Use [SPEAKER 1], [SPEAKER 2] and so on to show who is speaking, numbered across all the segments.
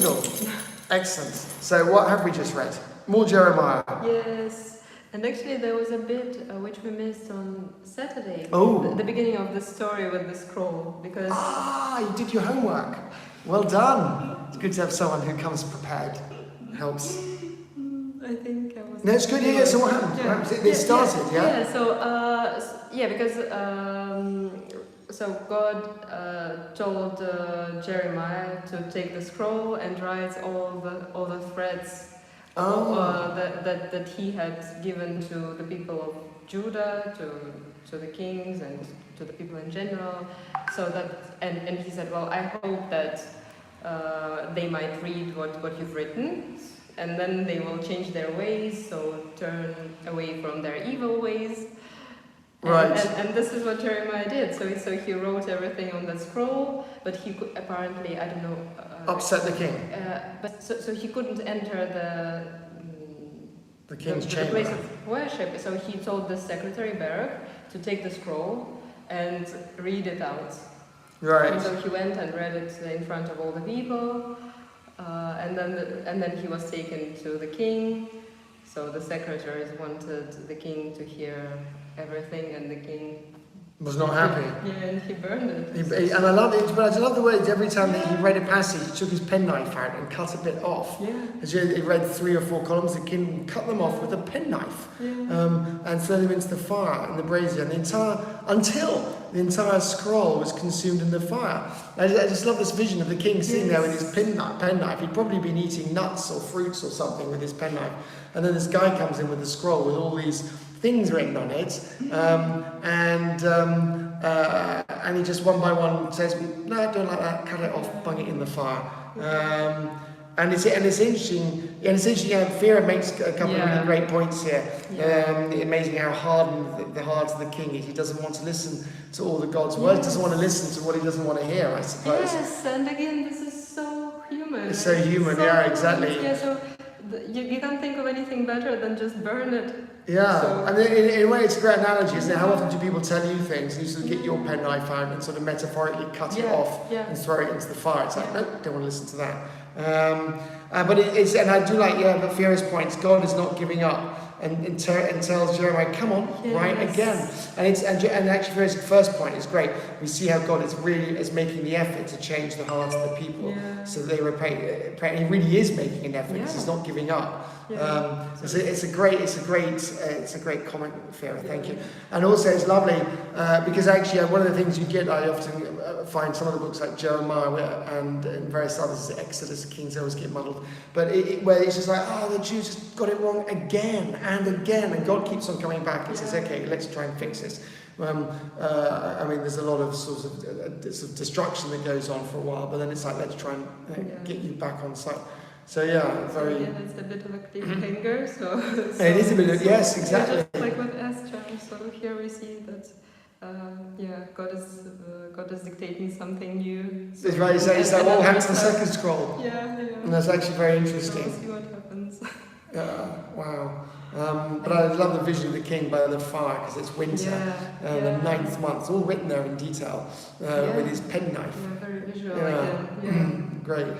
[SPEAKER 1] Kindle. Excellent. So what have we just read? More Jeremiah.
[SPEAKER 2] Yes. And actually there was a bit which we missed on Saturday.
[SPEAKER 1] Oh.
[SPEAKER 2] The beginning of the story with the scroll. Because...
[SPEAKER 1] you did your homework. Well done. It's good to have someone who comes prepared. Helps.
[SPEAKER 2] I think I was...
[SPEAKER 1] No, it's good. Yeah, so what happened?
[SPEAKER 2] Yeah.
[SPEAKER 1] They started, yeah?
[SPEAKER 2] Yeah, so, because... so God told Jeremiah to take the scroll and write all the threats that he had given to the people of Judah, to the kings and to the people in general. So that and he said, well, I hope that they might read what you've written, and then they will change their ways, so turn away from their evil ways.
[SPEAKER 1] Right.
[SPEAKER 2] And this is what Jeremiah did. So he wrote everything on the scroll, but he could apparently, I don't know...
[SPEAKER 1] upset the king.
[SPEAKER 2] But so he couldn't enter
[SPEAKER 1] the king's
[SPEAKER 2] the
[SPEAKER 1] chamber.
[SPEAKER 2] place of worship. So he told the secretary, Baruch, to take the scroll and read it out.
[SPEAKER 1] Right.
[SPEAKER 2] And so he went and read it in front of all the people. And then he was taken to the king. So the secretaries wanted the king to hear everything, and the king
[SPEAKER 1] was not happy.
[SPEAKER 2] Yeah, and he burned it.
[SPEAKER 1] And I love it. But I love the way every time that he read a passage, he took his penknife out and cut a bit off.
[SPEAKER 2] Yeah.
[SPEAKER 1] As he read 3 or 4 columns, the king cut them off with a penknife, and threw them into the fire in the brazier. And until the entire scroll was consumed in the fire. I just love this vision of the king sitting there with his penknife. He'd probably been eating nuts or fruits or something with his penknife. And then this guy comes in with the scroll with all these things written on it, and he just one by one says, no, I don't like that, cut it off, bung it in the fire. And it's interesting, Vera makes a couple of really great points here. Amazing how hardened the heart of the king is. He doesn't want to listen to all the God's words, doesn't want to listen to what he doesn't want to hear, I suppose.
[SPEAKER 2] Yes, and again, this is so human.
[SPEAKER 1] It's so human, exactly.
[SPEAKER 2] Yeah, so you can't think of anything better than just burn it.
[SPEAKER 1] Yeah,
[SPEAKER 2] so,
[SPEAKER 1] and in a way it's a great analogy, isn't it? How often do people tell you things and you sort of get your penknife out and sort of metaphorically cut it off and throw it into the fire? It's like, nope, don't want to listen to that. But it's, and I do like, but Fiera's points, God is not giving up and tells Jeremiah, come on, write again. And actually Fiera's first point is great. We see how God is making the effort to change the hearts of the people so that they repay. He really is making an effort because he's not giving up. It's a great comment, Fiera. Thank you. And also it's lovely because actually one of the things you get, I often find some of the books like Jeremiah and various others, Exodus, Kings, always get muddled. But where it's just like, the Jews just got it wrong again and again, and God keeps on coming back and says, okay, let's try and fix this. There's a lot of sort of destruction that goes on for a while, but then it's like, let's try and get you back on site. So very.
[SPEAKER 2] Yeah, it's a bit of a cliffhanger. So
[SPEAKER 1] it is a bit of, yes, exactly.
[SPEAKER 2] Just like with Esther, so here we see that. God is dictating something new. So
[SPEAKER 1] it's right. It's like all hands to the second scroll.
[SPEAKER 2] Yeah.
[SPEAKER 1] And that's actually very interesting.
[SPEAKER 2] We'll see what happens.
[SPEAKER 1] Wow. But I love the vision of the king by the fire because it's winter, the 9th month. It's all written there in detail with his penknife.
[SPEAKER 2] Yeah, very visual again.
[SPEAKER 1] Great.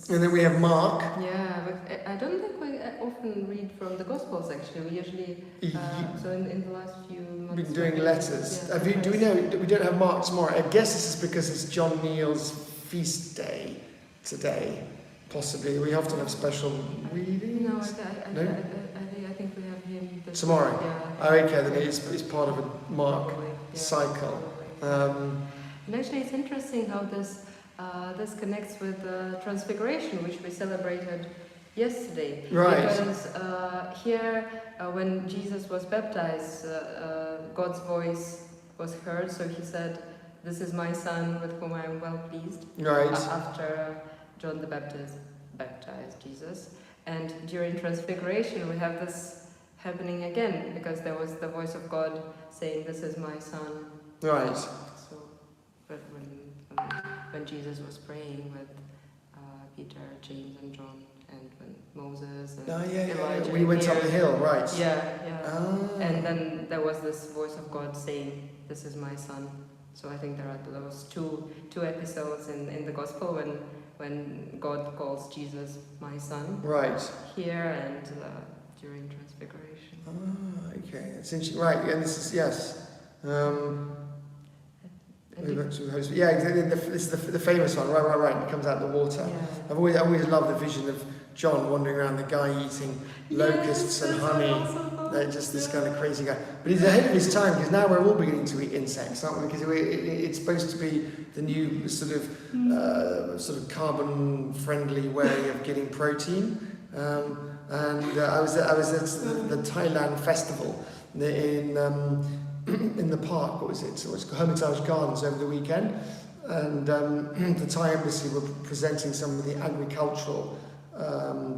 [SPEAKER 1] And then we have Mark.
[SPEAKER 2] Yeah, but I don't think we often read from the Gospels actually. We usually, so in the last few months...
[SPEAKER 1] We've been doing letters. Do we know, we don't have Mark tomorrow. I guess this is because it's John Neal's feast day today, possibly. We often have special readings.
[SPEAKER 2] No, I think we have him
[SPEAKER 1] tomorrow.
[SPEAKER 2] Yeah.
[SPEAKER 1] Oh, okay, then it's part of a Mark cycle.
[SPEAKER 2] And actually it's interesting how this connects with Transfiguration, which we celebrated yesterday.
[SPEAKER 1] Right.
[SPEAKER 2] Because here, when Jesus was baptized, God's voice was heard, so he said, "This is my son with whom I am well pleased."
[SPEAKER 1] Right.
[SPEAKER 2] After John the Baptist baptized Jesus. And during Transfiguration, we have this happening again, because there was the voice of God saying, "This is my son."
[SPEAKER 1] Right.
[SPEAKER 2] So, but when Jesus was praying with Peter, James, and John, and when Moses and Elijah
[SPEAKER 1] when he went up the hill, right?
[SPEAKER 2] And then there was this voice of God saying, "This is my son." So I think there are those two episodes in the Gospel when God calls Jesus my son.
[SPEAKER 1] Right.
[SPEAKER 2] Here and during Transfiguration.
[SPEAKER 1] Ah, okay. It's interesting. Right, and this is, yes. Yeah, exactly. This is the famous one. Right. It comes out of the water.
[SPEAKER 2] Yeah.
[SPEAKER 1] I've always loved the vision of John wandering around, the guy eating locusts and honey. Just this kind of crazy guy. But he's ahead of his time, because now we're all beginning to eat insects, aren't we? Because it's supposed to be the new sort of carbon-friendly way of getting protein. I was at the Thailand festival in the park. What was it? So it's Hermitage Gardens over the weekend, and the Thai embassy were presenting some of the agricultural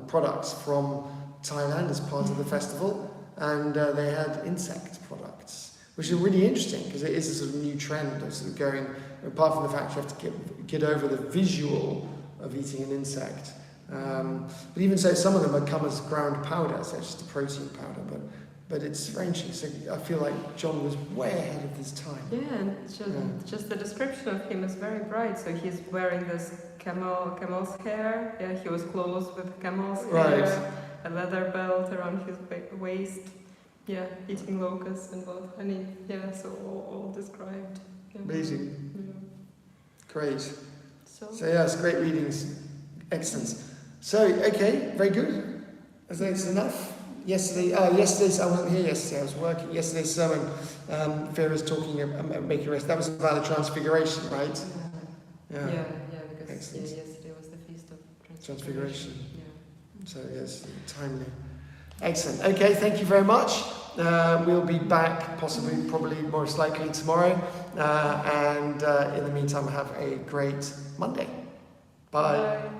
[SPEAKER 1] products from Thailand as part of the festival, and they had insect products, which is really interesting because it is a sort of new trend of sort of going. Apart from the fact you have to get over the visual of eating an insect. But even so, some of them come as ground powder, so it's just a protein powder. But it's strange. So I feel like John was way ahead of his time.
[SPEAKER 2] Yeah, and just the description of him is very bright. So he's wearing this camel's hair. Yeah, he was clothed with camel's hair, a leather belt around his waist. Yeah, eating locusts and both honey. Yeah, so all described. Yeah.
[SPEAKER 1] Amazing.
[SPEAKER 2] Yeah.
[SPEAKER 1] Great.
[SPEAKER 2] So
[SPEAKER 1] yes, great readings. Excellent. So, okay, very good. I think it's enough. Yesterday's, I wasn't here yesterday, I was working. Yesterday's sermon, Vera's talking about making rest. That was about the Transfiguration, right?
[SPEAKER 2] Yeah, because
[SPEAKER 1] excellent.
[SPEAKER 2] Yesterday was the Feast of
[SPEAKER 1] Transfiguration.
[SPEAKER 2] Yeah.
[SPEAKER 1] So, yes, timely. Excellent. Okay, thank you very much. We'll be back probably most likely tomorrow. And in the meantime, have a great Monday. Bye.